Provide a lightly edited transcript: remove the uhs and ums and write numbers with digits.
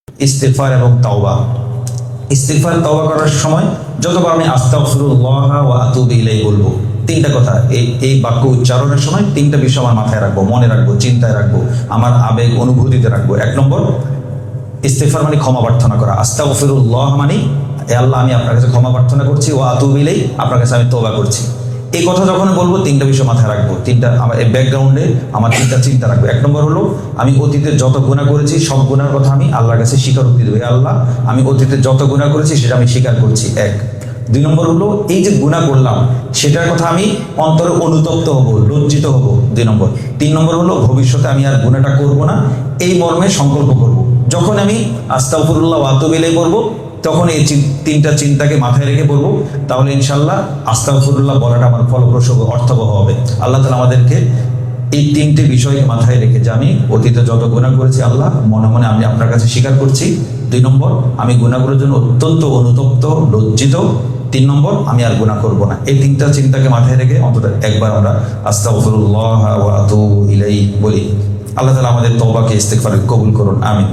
ইস্তিগফার এবং তাওবা। ইস্তিগফার তাওবা করার সময় যতবার আমি আস্তাগফিরুল্লাহ ওয়া আতুবু ইলাইহি বলবো, তিনটা কথা এই বাক্য উচ্চারণের সময় তিনটা বিষয় আমার মাথায় রাখবো, মনে রাখবো, চিন্তায় রাখবো, আমার আবেগ অনুভূতিতে রাখবো। এক নম্বর, ইস্তিগফার মানে ক্ষমা প্রার্থনা করা। আস্তাগফিরুল্লাহ মানে হে আল্লাহ আমি আপনার কাছে ক্ষমা প্রার্থনা করছি, ওয়া আতুবু ইলাইহি আপনার কাছে আমি তওবা করছি। এই কথা যখন বলবো তিনটা বিষয় মাথায় রাখবো, তিনটা আমার ব্যাকগ্রাউন্ডে আমার তিনটা চিন্তা রাখবো। এক নম্বর হলো আমি অতীতে যত গুনাহ করেছি সব গুনার কথা আমি আল্লাহর কাছে স্বীকারোক্তি দেবো, আল্লাহ আমি অতীতে যত গুনাহ করেছি সেটা আমি স্বীকার করছি, এক। দুই নম্বর হলো এই যে গুনাহ করলাম সেটার কথা আমি অন্তরে অনুতপ্ত হব, লজ্জিত হব, দুই নম্বর। তিন নম্বর হলো ভবিষ্যতে আমি আর গুনাহটা করব না, এই মর্মে সংকল্প করব। যখন আমি আস্তাগফিরুল্লাহ ওয়া আতুবু ইলাইহি বলবো তখন এই তিনটা চিন্তাকে মাথায় রেখে বলবো, তাহলে ইনশাল্লাহ আস্তাগফিরুল্লাহ বলাটা আমার ফলপ্রসূ অর্থবহ হবে। আল্লাহ তাআলা আমাদেরকে এই তিনটে বিষয়কে মাথায় রেখে যে আমি অতীতে যত গুনাহ করেছি আল্লাহ মনে মনে আমি আপনার কাছে স্বীকার করছি, দুই নম্বর আমি গুনাহগুলোর জন্য অত্যন্ত অনুতপ্ত লজ্জিত, তিন নম্বর আমি আর গুনাহ করব না। এই তিনটা চিন্তাকে মাথায় রেখে অন্তত একবার আমরা আস্তাগফিরুল্লাহ ওয়া আতুবু ইলাইহি বলি। আল্লাহ তাআলা আমাদের তওবাকে ইস্তিগফারকে কবুল করুন, আমিন।